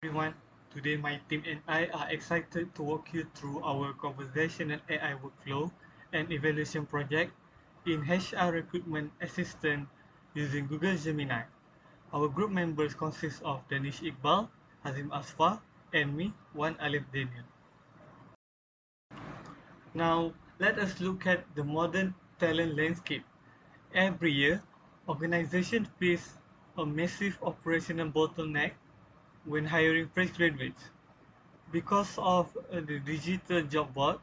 Everyone. Today my team and I are excited to walk you through our conversational AI workflow and evaluation project in HR recruitment assistant using Google Gemini. Our group members consist of Danish Iqbal, Hazim Asfa, and me, one Alif Daniel. Now, let us look at the modern talent landscape. Every year, organizations face a massive operational bottleneck when hiring fresh graduates. Because of the digital job boards,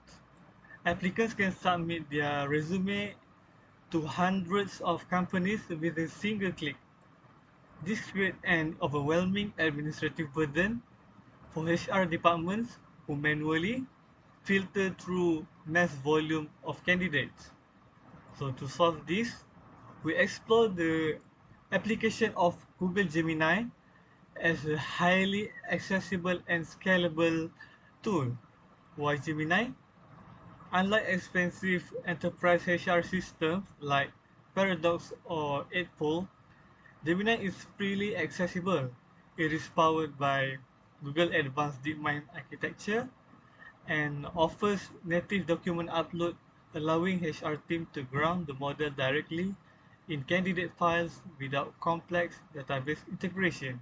applicants can submit their resume to hundreds of companies with a single click. This creates an overwhelming administrative burden for HR departments who manually filter through mass volume of candidates. So to solve this, we explore the application of Google Gemini as a highly accessible and scalable tool. Why Gemini? Unlike expensive enterprise HR systems like Paradox or 8 Gemini is freely accessible. It is powered by Google Advanced DeepMind architecture and offers native document upload, allowing HR team to ground the model directly in candidate files without complex database integration.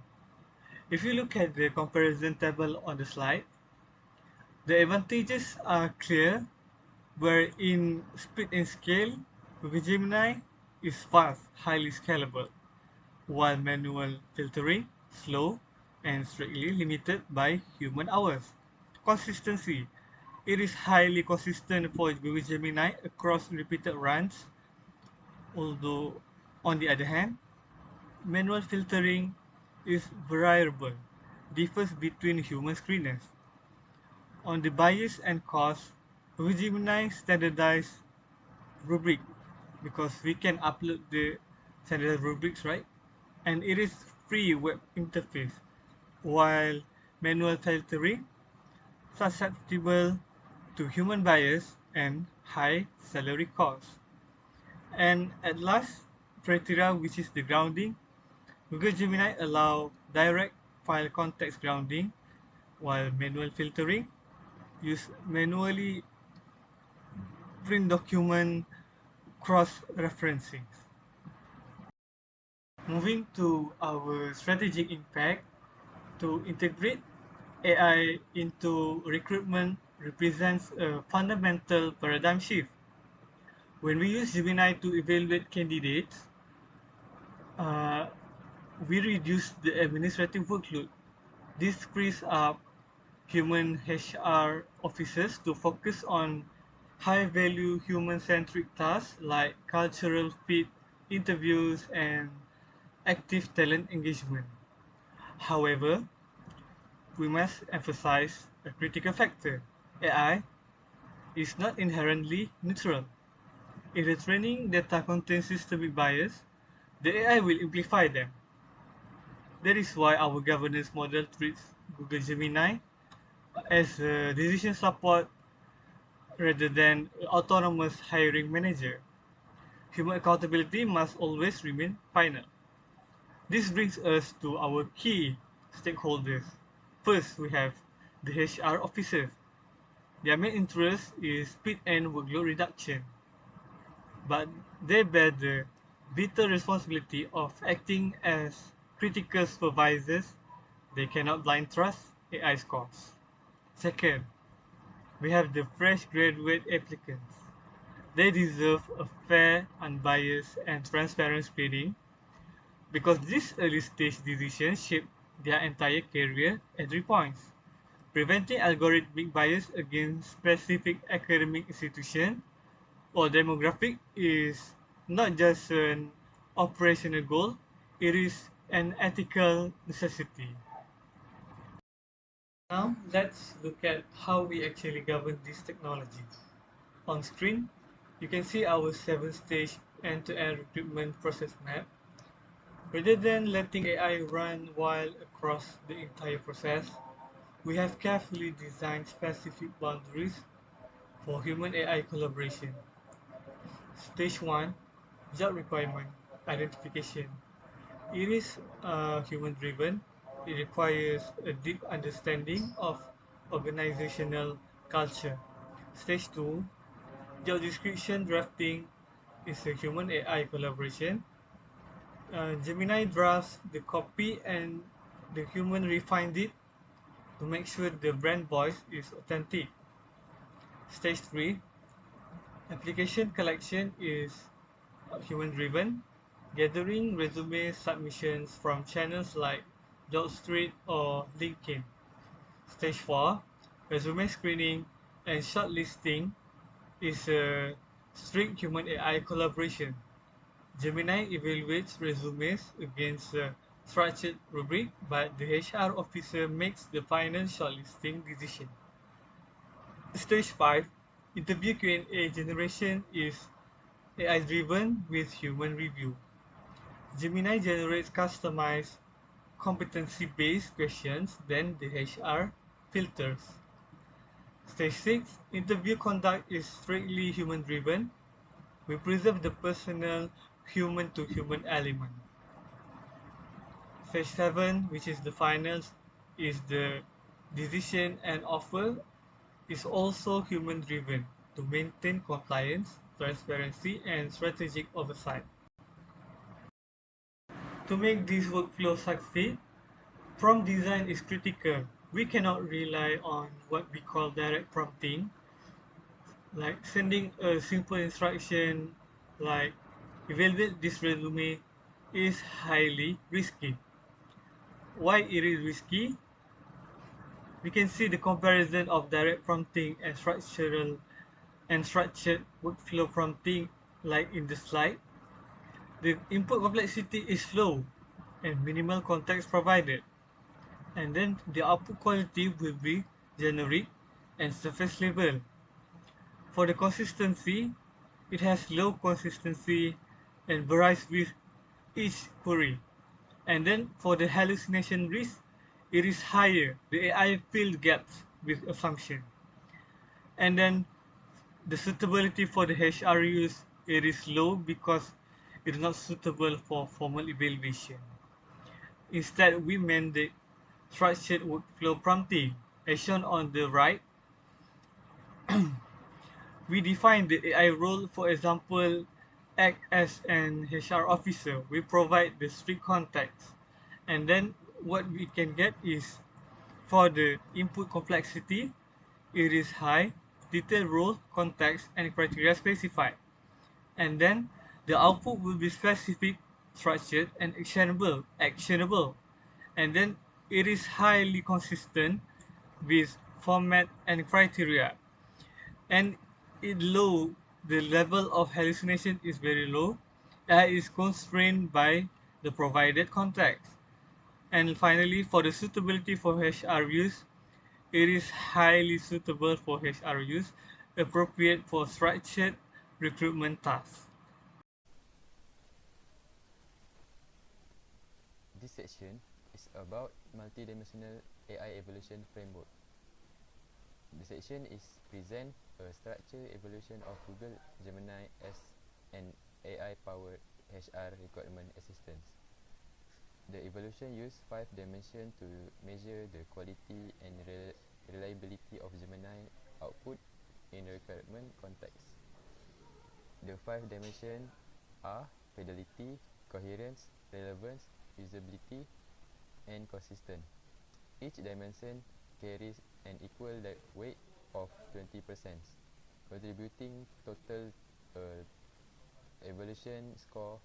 If you look at the comparison table on the slide, the advantages are clear, where in speed and scale, Google Gemini is fast, highly scalable, while manual filtering, slow, and strictly limited by human hours. Consistency. It is highly consistent for Google Gemini across repeated runs, although on the other hand, manual filtering is variable, differs between human screeners. On the bias and cost, Google Gemini standardized rubric because we can upload the standardized rubrics, right? And it is free web interface, while manual filtering susceptible to human bias and high salary costs. And at last criteria, which is the grounding, Google Gemini allow direct file context grounding, while manual filtering use manually print document cross-referencing. Moving to our strategic impact, to integrate AI into recruitment represents a fundamental paradigm shift. When we use Gemini to evaluate candidates, uh, we reduce the administrative workload. This frees up human HR officers to focus on high-value human-centric tasks like cultural fit, interviews, and active talent engagement. However, we must emphasize a critical factor. AI is not inherently neutral. If the training data contains systemic bias, the AI will amplify them. That is why our governance model treats Google Gemini as a decision support rather than autonomous hiring manager. Human accountability must always remain final. This brings us to our key stakeholders. First, we have the HR officers. Their main interest is speed and workload reduction, but they bear the vital responsibility of acting as critical supervisors. They cannot blind trust AI scores. Second, we have the fresh graduate applicants. They deserve a fair, unbiased, and transparent screening because these early stage decisions shape their entire career at 3 points. Preventing algorithmic bias against specific academic institution or demographic is not just an operational goal, it is an ethical necessity. Now let's look at how we actually govern this technology. On screen, you can see our 7-stage end-to-end recruitment process map. Rather than letting AI run wild across the entire process, we have carefully designed specific boundaries for human AI collaboration. Stage 1, job requirement identification. It is human driven. it requires a deep understanding of organizational culture. Stage 2, job description drafting is a human AI collaboration. Gemini drafts the copy and the human refines it to make sure the brand voice is authentic. Stage 3, application collection is human driven, gathering resume submissions from channels like JobStreet or LinkedIn. Stage 4, resume screening and shortlisting is a strict human AI collaboration. Gemini evaluates resumes against a structured rubric, but the HR officer makes the final shortlisting decision. Stage 5, interview Q&A generation is AI-driven with human review. Gemini generates customized competency-based questions, then the HR filters. Stage 6, interview conduct is strictly human-driven. We preserve the personal human-to-human element. Stage 7, which is the finals, is the decision and offer is also human-driven to maintain compliance, transparency, and strategic oversight. To make this workflow succeed, prompt design is critical. We cannot rely on what we call direct prompting, like sending a simple instruction like evaluate this resume is highly risky. Why it is risky? We can see the comparison of direct prompting and structured workflow prompting like in the slide. The input complexity is low and minimal context provided. And then the output quality will be generic and surface level. For the consistency, it has low consistency and varies with each query. And then for the hallucination risk, it is higher. The AI filled gaps with assumption. And then the suitability for the HR use, it is low because it is not suitable for formal evaluation. Instead, we mandate structured workflow prompting. As shown on the right, we define the AI role, for example, act as an HR officer. We provide the strict context. And then what we can get is for the input complexity, it is high, detailed role, context, and criteria specified. And then the output will be specific, structured, and actionable. And then it is highly consistent with format and criteria. And the level of hallucination is very low. That is constrained by the provided context. And finally, for the suitability for HR use, it is highly suitable for HR use, appropriate for structured recruitment tasks. This section is about multidimensional AI evolution framework. The section is present a structured evolution of Google Gemini as an AI-powered HR requirement assistance. The evolution uses 5 dimensions to measure the quality and reliability of Gemini output in requirement context. The 5 dimensions are fidelity, coherence, relevance, usability, and consistent. Each dimension carries an equal weight of 20%, contributing total evaluation score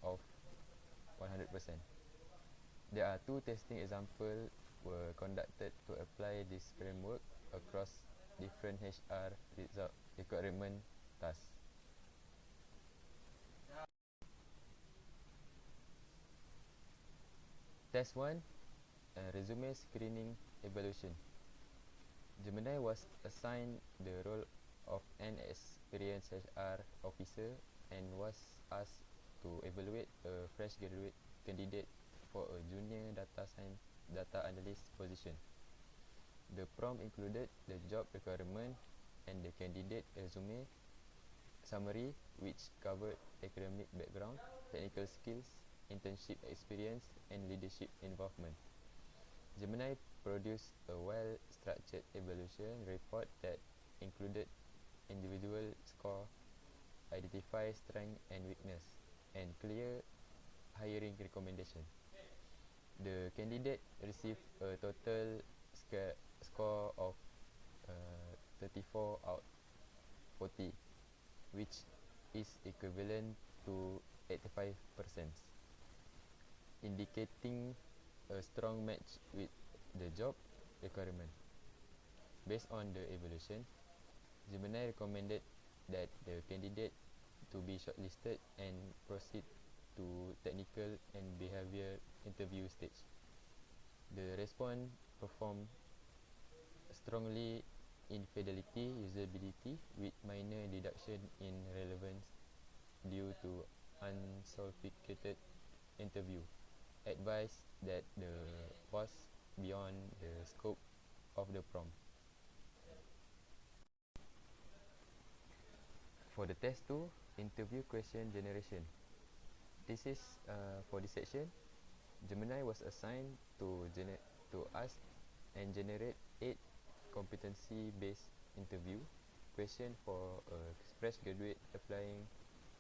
of 100%. There are 2 testing examples were conducted to apply this framework across different HR requirement tasks. Test 1, resume screening evaluation. Gemini was assigned the role of an experienced HR officer and was asked to evaluate a fresh graduate candidate for a junior data analyst position. The prompt included the job requirement and the candidate resume summary, which covered academic background, technical skills, internship experience, and leadership involvement. Gemini produced a well-structured evaluation report that included individual score, identify strength and weakness, and clear hiring recommendation. The candidate received a total score of 34 out 40, which is equivalent to 85%, indicating a strong match with the job requirement. Based on the evaluation, Gemini recommended that the candidate to be shortlisted and proceed to technical and behavior interview stage. The response performed strongly in fidelity, usability, with minor deduction in relevance due to unsophisticated interview. Advised that the was beyond the scope of the prompt. For the test 2, interview question generation. This is for this section, Gemini was assigned to ask and generate 8 competency-based interview question for a fresh graduate applying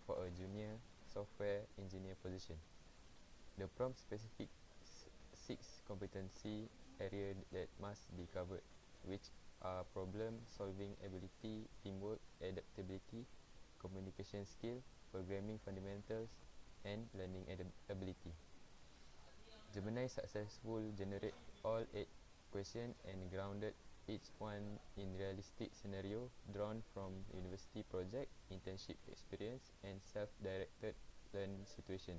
for a junior software engineer position. The prompt specific 6 competency areas that must be covered, which are problem-solving ability, teamwork, adaptability, communication skill, programming fundamentals, and learning ability. Gemini successfully generate all 8 questions and grounded each one in realistic scenario drawn from university project, internship experience, and self-directed learn situation.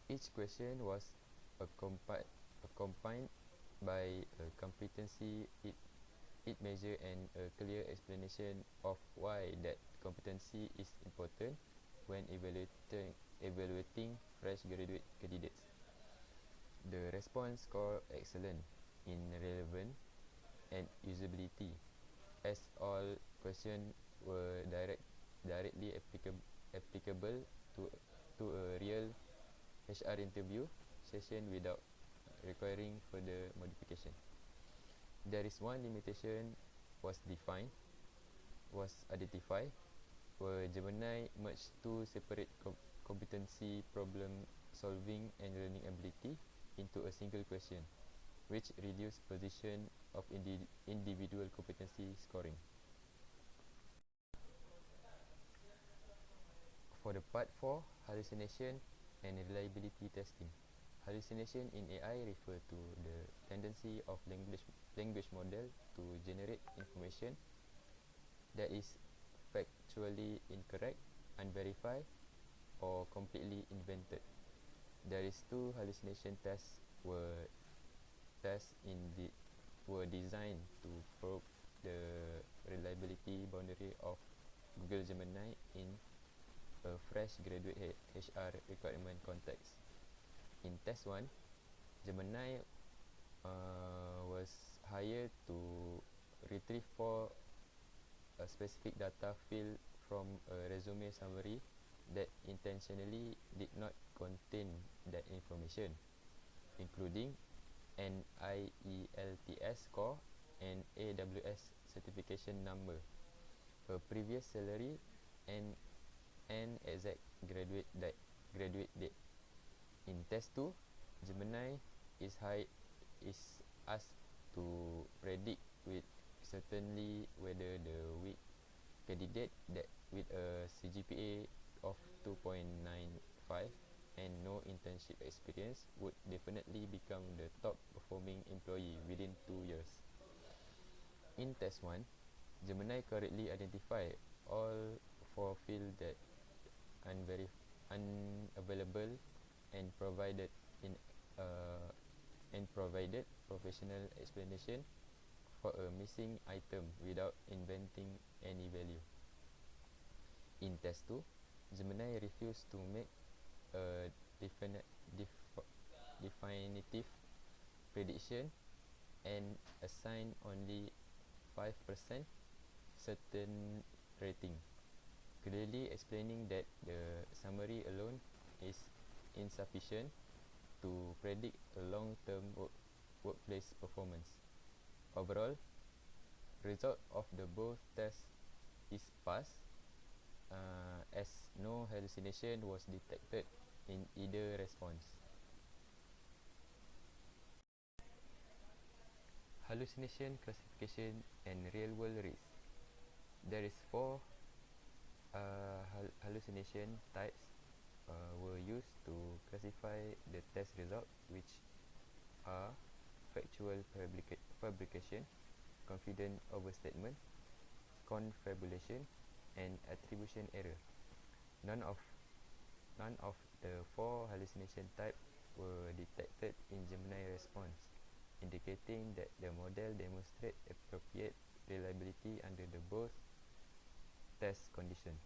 Each question was accompanied by a competency it measure and a clear explanation of why that competency is important when evaluating fresh graduate candidates. The response score excellent in relevance and usability, as all questions were directly applicable to a real HR interview session without requiring further modification. There is one limitation was identified, where Gemini merged 2 separate competency, problem solving and learning ability into a single question, which reduced position of individual competency scoring. For the part 4, hallucination and reliability testing. Hallucination in AI refer to the tendency of language model to generate information that is factually incorrect, unverified, or completely invented. There is 2 hallucination tests were designed to probe the reliability boundary of Google Gemini in a fresh graduate HR requirement context. In test 1, Gemini was hired to retrieve 4 specific data field from a resume summary that intentionally did not contain that information, including an IELTS score and AWS certification number, a previous salary, and an exact graduate date. In test 2, Gemini is asked to predict with certainty whether the weak candidate that with a CGPA of 2.95 and no internship experience would definitely become the top performing employee within 2 years. In test 1, Gemini correctly identified all 4 fields that unavailable and provided professional explanation for a missing item without inventing any value. In test 2, Gemini refused to make a definitive prediction and assigned only 5% certain rating, clearly explaining that the summary alone is insufficient to predict a long-term workplace performance. Overall, result of the both tests is pass, as no hallucination was detected in either response. Hallucination classification and real-world risk. There is four hallucination types were used to classify the test result, which are factual fabrication, confident overstatement, confabulation, and attribution error. None of none of the four hallucination types were detected in Gemini response, indicating that the model demonstrates appropriate reliability under the both test conditions.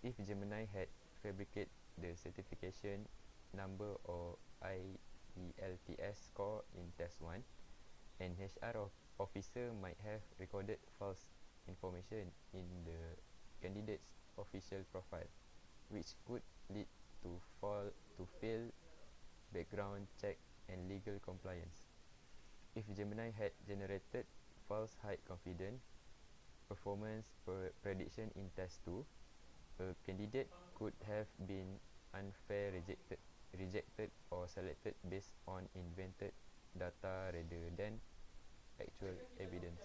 If Gemini had fabricated the certification number or IELTS score in test 1, an HR officer might have recorded false information in the candidate's official profile, which could lead to fail background check and legal compliance. If Gemini had generated false high confidence performance prediction in test 2, a candidate could have been unfair rejected or selected based on invented data rather than actual evidence.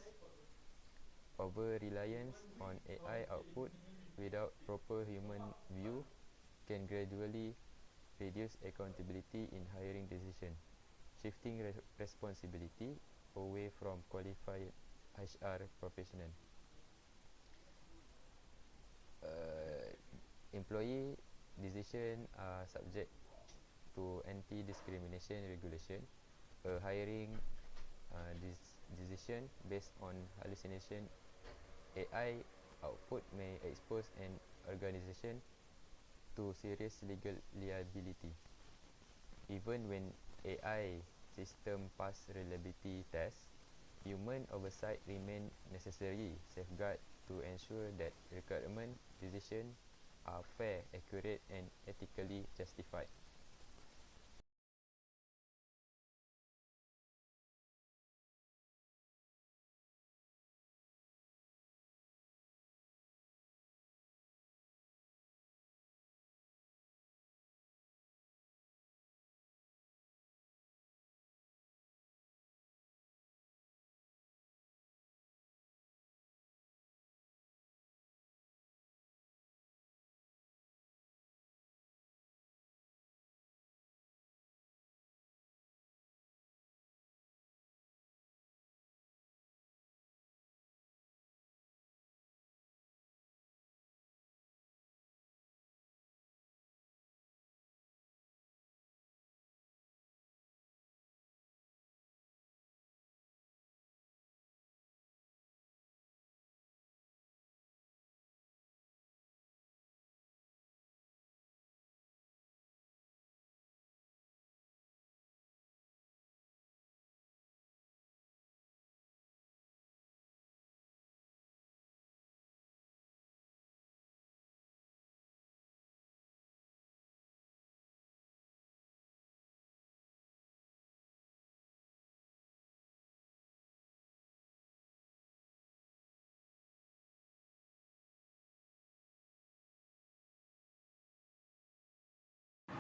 Over-reliance on AI output without proper human view can gradually reduce accountability in hiring decisions, shifting responsibility away from qualified HR professionals. Employee decisions are subject to anti-discrimination regulation. A hiring decision based on hallucination AI output may expose an organization to serious legal liability. Even when AI system pass reliability tests, human oversight remain necessary safeguard to ensure that recruitment decisions are fair, accurate, and ethically justified.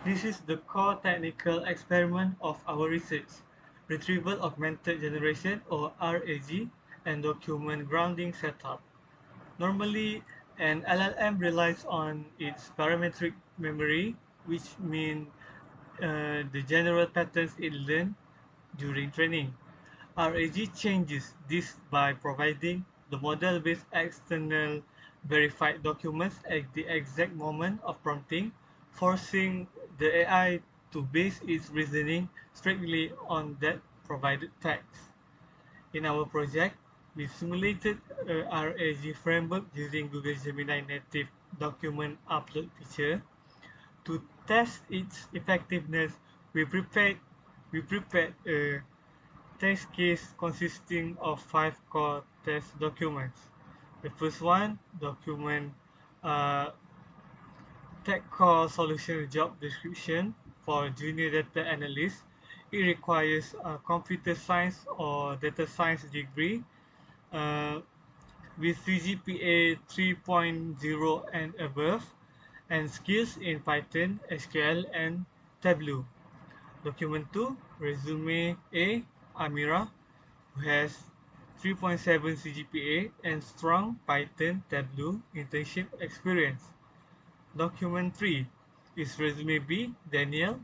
This is the core technical experiment of our research: retrieval augmented generation or RAG and document grounding setup. Normally, an LLM relies on its parametric memory, which means the general patterns it learned during training. RAG changes this by providing the model with external verified documents at the exact moment of prompting, forcing the AI to base its reasoning strictly on that provided text. In our project, we simulated a RAG framework using Google Gemini native document upload feature. To test its effectiveness, we prepared a test case consisting of 5 core test documents. The first one, document uh, tech core solution job description for junior data analyst. It requires a computer science or data science degree uh, with CGPA 3.0 and above, and skills in Python, SQL, and Tableau. Document 2, Resume A, Amira, who has 3.7 CGPA and strong Python Tableau internship experience. Document 3 is Resume B, Daniel,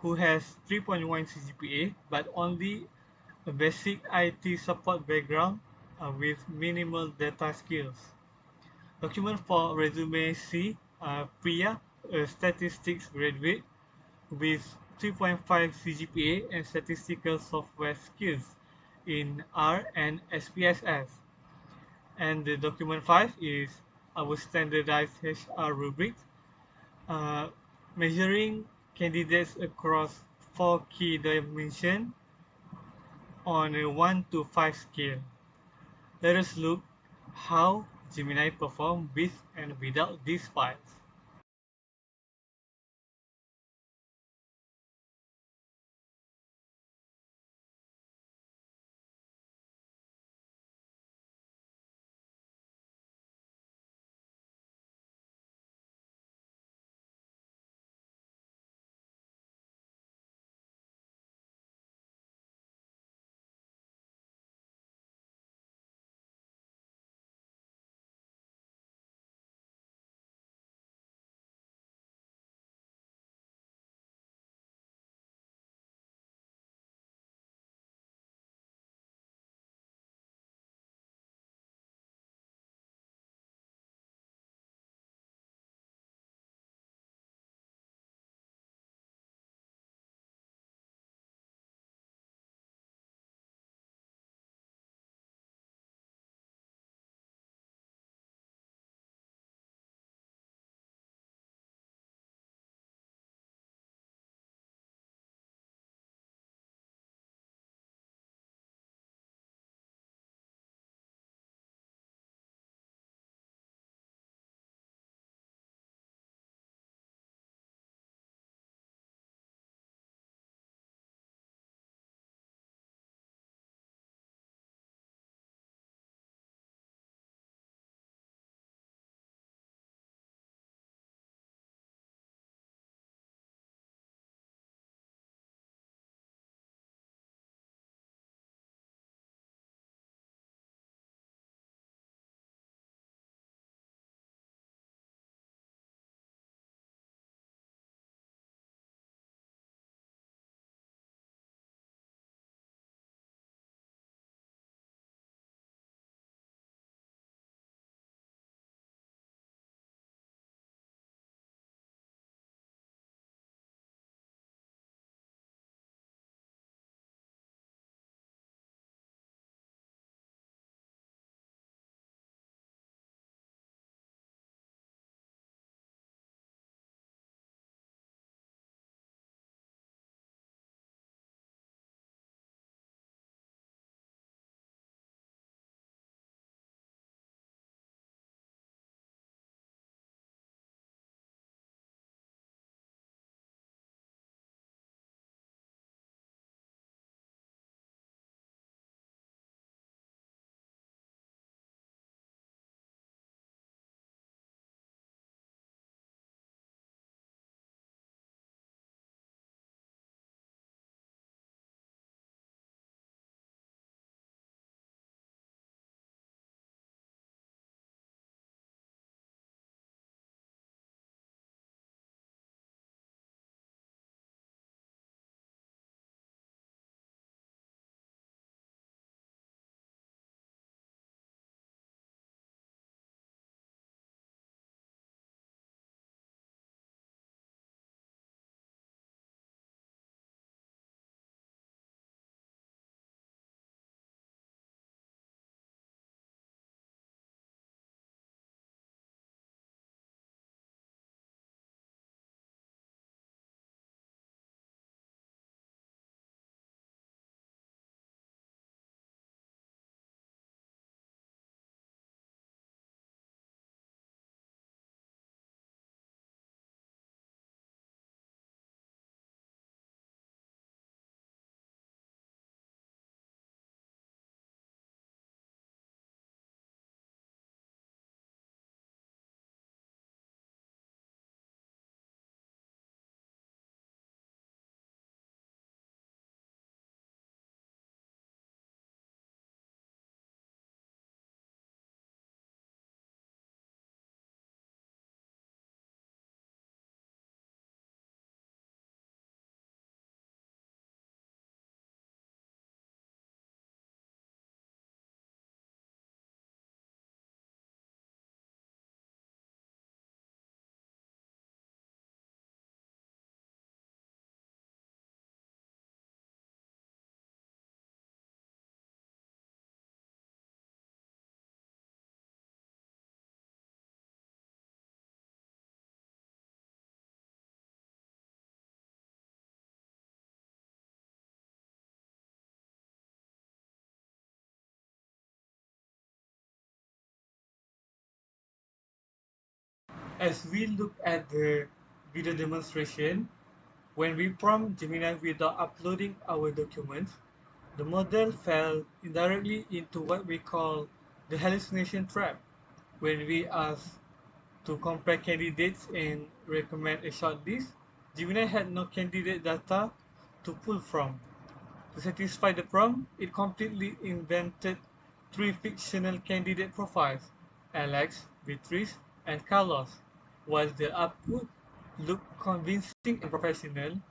who has 3.1 CGPA but only a basic IT support background with minimal data skills. Document 4, Resume C, Priya, a statistics graduate with 3.5 CGPA and statistical software skills in R and SPSS. And the document 5 is our standardized HR rubric, uh, measuring candidates across four key dimensions on a 1 to 5 scale. Let us look how Gemini performs with and without these files. As we look at the video demonstration, when we prompt Gemini without uploading our documents, the model fell indirectly into what we call the hallucination trap. When we ask to compare candidates and recommend a shortlist, Gemini had no candidate data to pull from. To satisfy the prompt, it completely invented three fictional candidate profiles: Alex, Beatrice, and Carlos. While the output looked convincing and professional,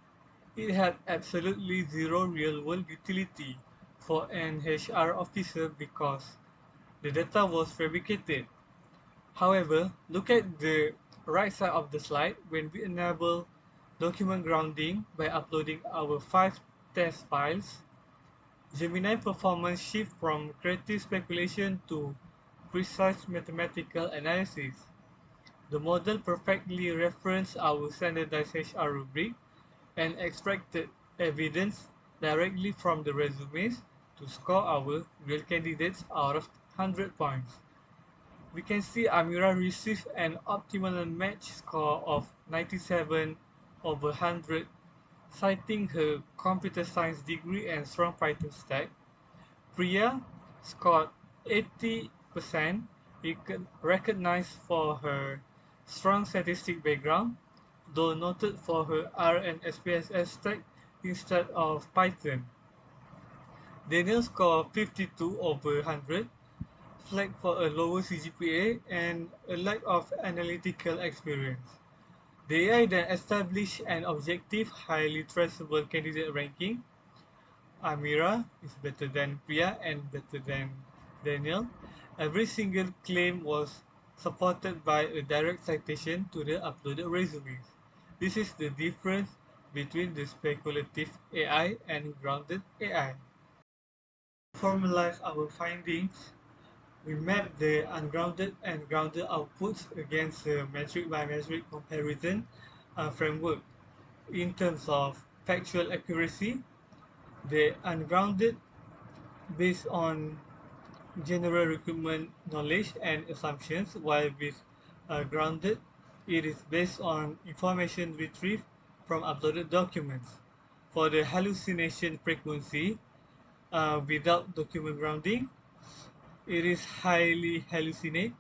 it had absolutely zero real-world utility for an HR officer because the data was fabricated. However, look at the right side of the slide. When we enable document grounding by uploading our 5 test files, Gemini performance shifts from creative speculation to precise mathematical analysis. The model perfectly referenced our standardized HR rubric and extracted evidence directly from the resumes to score our real candidates out of 100 points. We can see Amira received an optimal match score of 97 over 100, citing her computer science degree and strong Python stack. Priya scored 80%, recognized for her strong statistic background, though noted for her R and SPSS stack instead of Python. Daniel scored 52 over 100, flagged for a lower CGPA and a lack of analytical experience. The AI then established an objective, highly traceable candidate ranking. Amira is better than Priya and better than Daniel. Every single claim was supported by a direct citation to the uploaded resumes. This is the difference between the speculative AI and grounded AI. To formalize our findings, we map the ungrounded and grounded outputs against a metric by metric comparison framework. In terms of factual accuracy, the ungrounded based on general recruitment knowledge and assumptions, while with grounded, it is based on information retrieved from uploaded documents. For the hallucination frequency, without document grounding, it is highly hallucinate.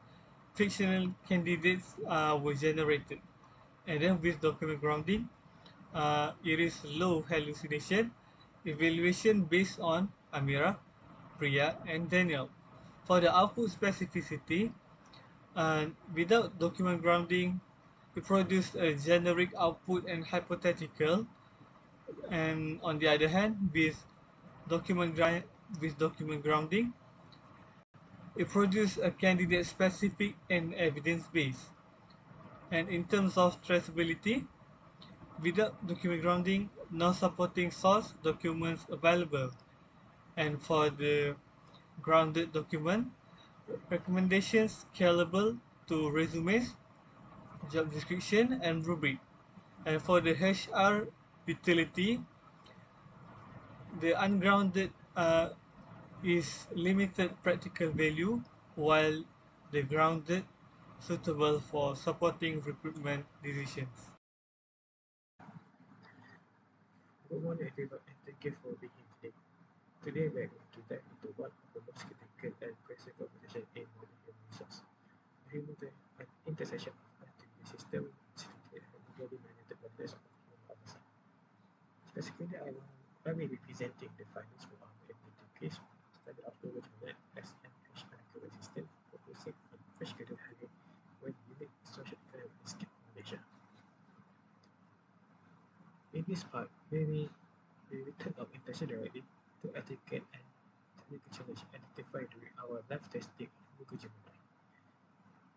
Fictional candidates were generated. And then with document grounding, it is low hallucination. Evaluation based on Amira, Priya, and Daniel. For the output specificity, without document grounding, it produced a generic output and hypothetical. And on the other hand, with document grounding, it produced a candidate specific and evidence based. And in terms of traceability, without document grounding, no supporting source documents available. And for the grounded document, recommendations scalable to resumes, job description, and rubric. And for the HR utility, the ungrounded is limited practical value, while the grounded suitable for supporting recruitment decisions. Good morning, everyone, and thank you for being here today. Today, we are going to dive into one of the most critical and pressing conversations in modern human resource. The human intersection of artificial system, instituted and legally mandated process of human oversight. Specifically, I will be presenting the findings from our MDT case study of Google Gemini as an HR system focusing on fresh graduate hiring when unique social economic landscape in Malaysia. In this part, we will turn our attention directly to ethical and technical challenges identified during our live testing of Google Gemini.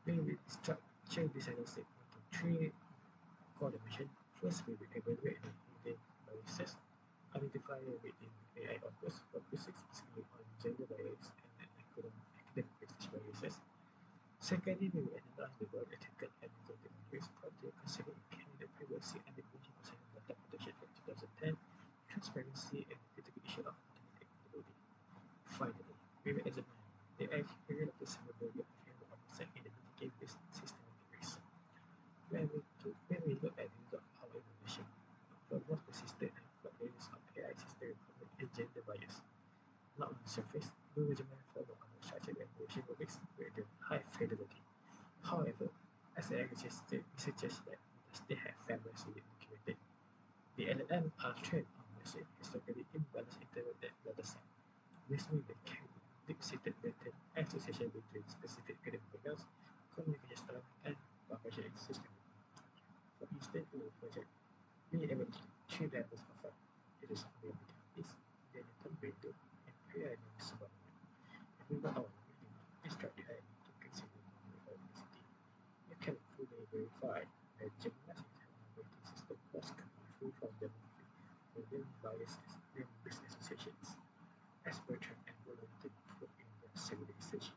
We will structure this analysis into three core dimensions. First, we will evaluate the hidden biases identified within AI outputs, focusing specifically on gender bias and academic prestige biases. Secondly, we will analyze the broad ethical and legal boundaries, particularly considering candidate privacy and the British Personal Data Protection Act 2010, transparency, and the critical issue of internet accountability. Finally, we will examine the AI representative value of human oversight in the mitigating this systematic risk. gender bias. Not on the surface, Google Gemini follow on the structured evaluation rubrics with the high fidelity. However, as the researchers that they have famously documented, the LLM are trained on massive historically imbalanced internet dataset. This means they carry deep-seated pattern association between specific academic backgrounds, communication style, and publishing system. For instance, in the project, we evaluated three levels of it is ambiguities, genital window, and pre-identity subordinate. If we got our reading, instruct the AI to consider the ethnicity. You can fully verify that Gemini's internal rating system was completely free from demographic or biases and misassociations. As Bertrand and Wellington put in their civil research,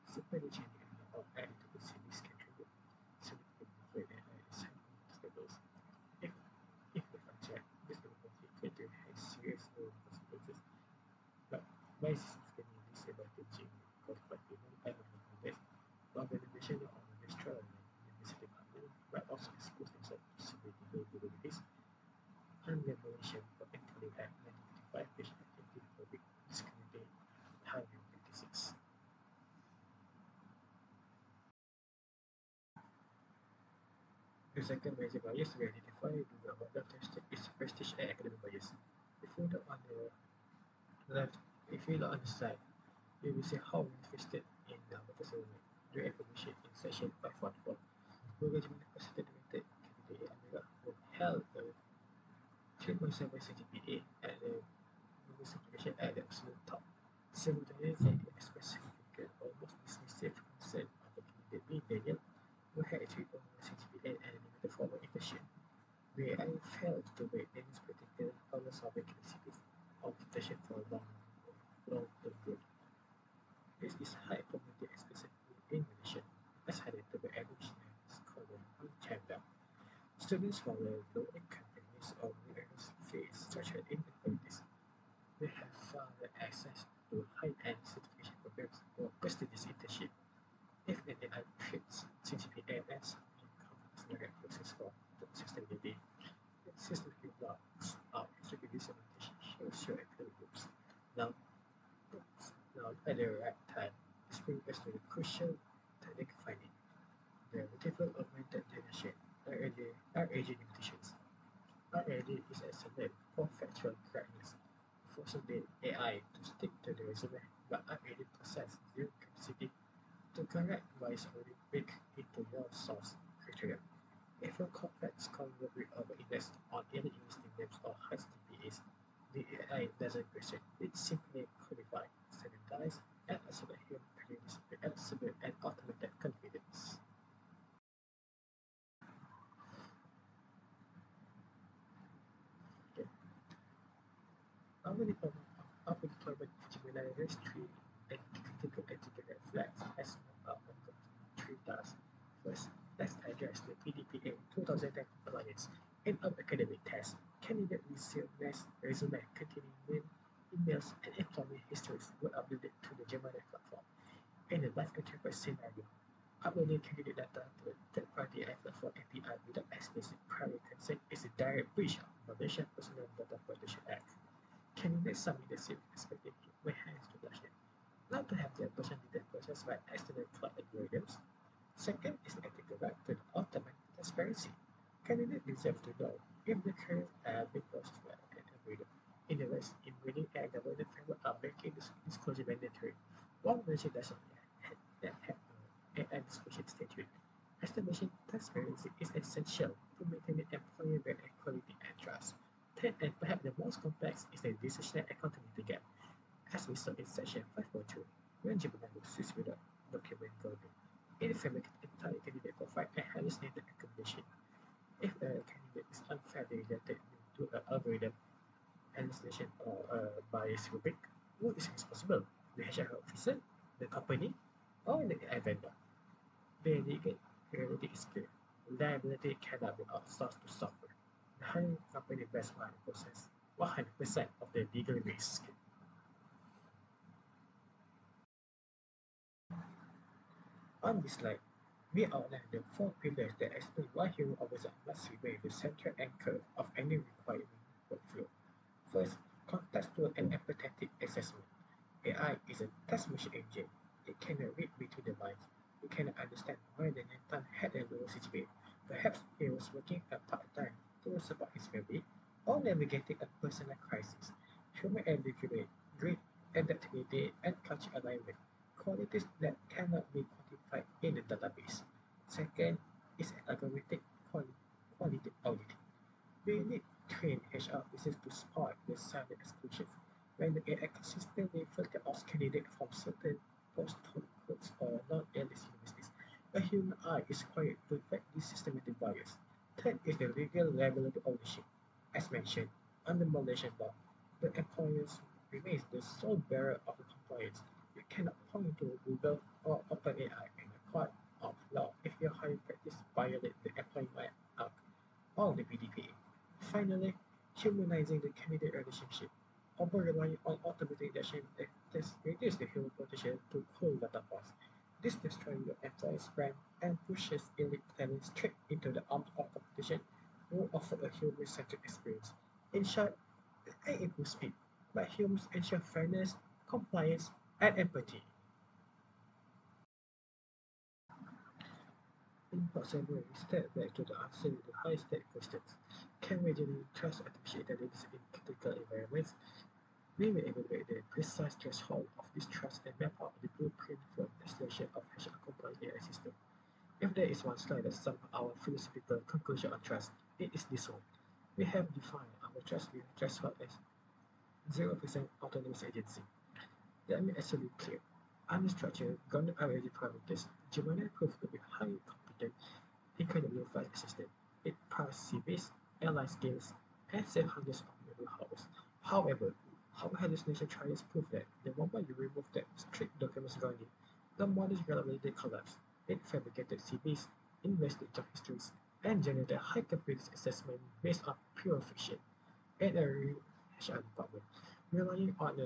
simply changing a number of editable CVs can trigger significant grade AI samples. If, if the unchecked, this dependency could have serious consequences, but by significantly disadvantaging qualified people and non-context, organization on the destroyer and university department might also expose themselves to severe vulnerabilities and regulation for including Act 1955 page 18 public discriminating hiring practices. The second major bias we identify in the model testing is prestige and academic bias. If we look on the left, if we look on the side, we will see how manifested in the Professor the information in section 514. Google Gemini presented the candidate Amiga who held a 3.7 CGPA at the Google certification at the absolute top. Simultaneously, it expressed significant, almost dismissive concern of the candidate being Daniel, who had a 3.1 CGPA and a limited formal internship. Where I failed to rate Daniel's particular problem-solving capacities of detection for long-term growth. This is high cognitive specifically in Malaysia, as highlighted by Average scholar on Canada. Students from the low-income families or middle face structured inequalities may have found access to high-end certification programs or prestigious internship. If an AI fits CGPA as income as direct process for sustainability, it systematically blocks out extremely disadvantaged socio-economic groups. Now, now at the right time, this brings us to the crucial technical finding. The multiple augmented generation RAG limitations. RAG is excellent for factual correctness, forcing the AI to stick to the resume, but RAG possesses zero capacity to correct what is already baked into your source criteria. If a complex conglomerate of indexed on any existing names or high TPAs, the AI doesn't question. It simply codify, standardize, and assume human predictability and automated confidence. Okay. Our deployment Gemini registry and critical ethical red flags as not of three tasks. First, let's address the PDPA 2010 compliance. In our academic test, candidate resume containing name, emails, and employment histories were uploaded to the Gemini platform. In a live enterprise scenario, uploading candidate data to a third-party AI platform API without explicit prior consent is a direct breach of Malaysia Personal Data Protection Act. Candidates submit the same expected when hands to bloodshed, not to have their personal data processed by external cloud algorithms. Second is ethical right to the ultimate transparency. Candidates deserve to know if the careers have been processed by an algorithm. In the West, in reading and government framework are making this disclosure mandatory. One Malaysia doesn't have an AI disclosure statute. Establishing transparency is essential to maintaining employer brand equality and trust. Third, and perhaps the most complex, is the decision accountability gap. As we saw in section 5.2, when Gemini was switched without document coding, it fabricated entire candidate profile and hallucinated accommodation. If a candidate is unfairly related to an algorithm, hallucination, or a bias rubric, who is responsible? The HR officer, the company, or the AI vendor? The legal reality is clear. Liability cannot be outsourced to software. The hiring company best line possess 100% of the legal risk. On this slide, we outline the four pillars that explain why human oversight must remain the central anchor of any requirement workflow. First, contextual and empathetic assessment. AI is a text machine engine. It cannot read between the lines. It cannot understand why the Nathan had a low CGPA. Perhaps he was working a part-time to support his family or navigating a personal crisis. Human ambiguity, great adaptability, and culture alignment, qualities that cannot be quantified in a database. Second is algorithmic quality audit. We need trained HR officers to spot the silent exclusions. When the AI consistently filters out candidates from certain postcodes or non-alias universities, a human eye is required to detect this systematic bias. Third is the legal liability ownership. As mentioned, under Malaysian law, the employer remains the sole bearer of the compliance. You cannot point to Google or OpenAI in a court of law if your hiring practice violates the Employment Act or the PDPA. Finally, humanizing the candidate relationship. Over-relying on automated injection tests reduce the human potential to cool data points. This destroys your employee's brand and pushes elite talent straight into the arms of competition who offer a human-centric experience. In short, AI improves speed, but humans ensure fairness, compliance, and empathy. In part 7, we step back to the answer to the high-stake questions. Can we genuinely trust artificial intelligence in critical environments? We will evaluate the precise threshold of this trust and map out the blueprint for installation of HR-compliant AI system. If there is one slide that sums up our philosophical conclusion on trust, it is this one. We have defined our trust threshold as 0% autonomous agency. Let me actually clear. Unstructured, grounded already parameters, Gemini proved to be highly competent, incredibly fast assistant. It passed CVs, airline scales, and saved hundreds of manual hours. However, our hallucination trials prove that the moment you remove that strict documents grounding, the model's reliability collapsed. It fabricated CVs, invested job histories, and generated high-confidence assessment based on pure fiction. At a HR department, relying on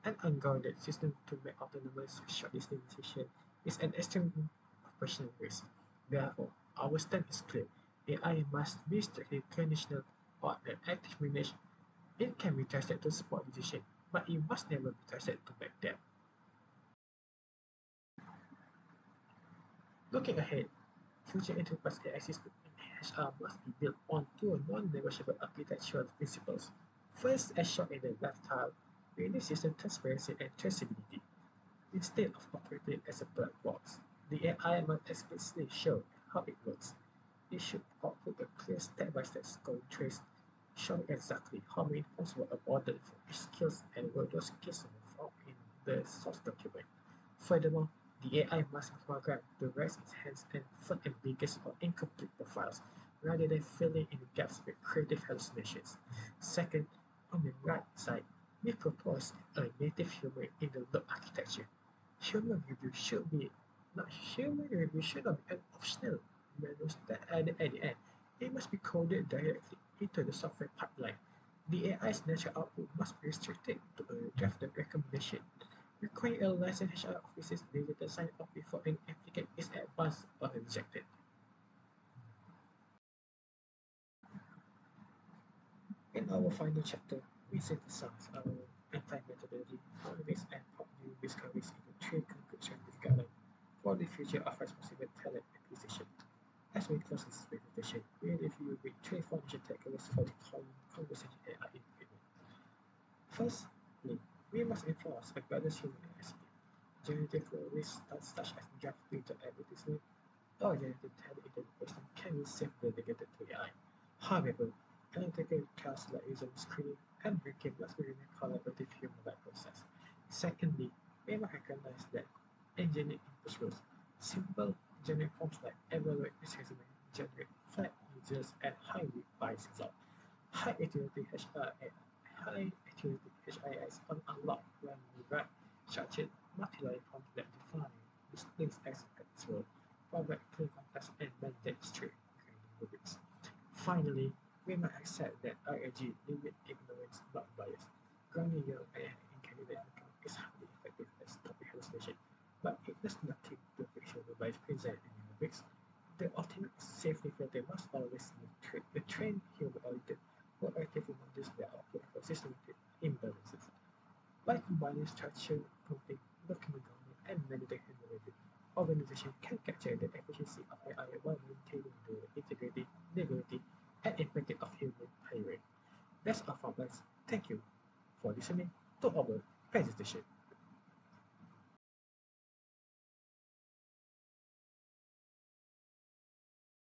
an ungrounded system to make autonomous shortlisting decisions is an extreme operational risk. Therefore, our stand is clear. AI must be strictly conditional on an active managed. It can be trusted to support decisions, but it must never be trusted to make them. Looking ahead, future enterprise AI systems in HR must be built on two non-negotiable architectural principles. First, as shown in the left tile, we need system transparency and traceability. Instead of operating as a black box, the AI must explicitly show how it works. It should output a clear step-by-step scoring trace showing exactly how many forms were awarded for each skill and where those skills were found in the source document. Furthermore, the AI must be programmed to raise its hands and fill ambiguous or incomplete profiles rather than filling in the gaps with creative hallucinations. Second, on the right side, we propose a native human in the loop architecture. Human review should be not human review should not be an optional manual step at the end. It must be coded directly into the software pipeline. The AI's natural output must be restricted to a drafted recommendation. Requiring a licensed HR officer's digital sign off before an applicant is advanced or rejected. In our final chapter, we synthesize our anti-methodology, findings, and pop new discoveries into three conclusions guidelines for the future of responsible talent acquisition. As we close this presentation, we review with three foundation takeaways for the conversation AI improvement. Firstly, we must enforce a balanced human AI skill. Generative risks such as drafting to advertisement or generative talent interpretation can be safely delegated to AI. However, analytical tasks like user screening and ranking must be remain collaborative human-like process. Secondly, we must recognize that engineering input rules. Simple generic forms like evaluate this resume generate flat users and highly biased results. High utility high utility HIA is unlocked when we write structured multi-line forms that define distinct aspects will provide clear context and mandate strict grading rubrics. Finally, we must accept that IAG limit ignorance, not bias. Grounding your AI in candidate income is highly effective at stopping hallucination, but it does nothing to fix your bias present in your rubrics. The ultimate safety filter must always be the trained human auditor who actively monitors with structured, complete document governance and mandatory humility, organizations can capture the efficiency of AI while maintaining the integrity, legality, and impact of human hiring. That's all from us. Thank you for listening to our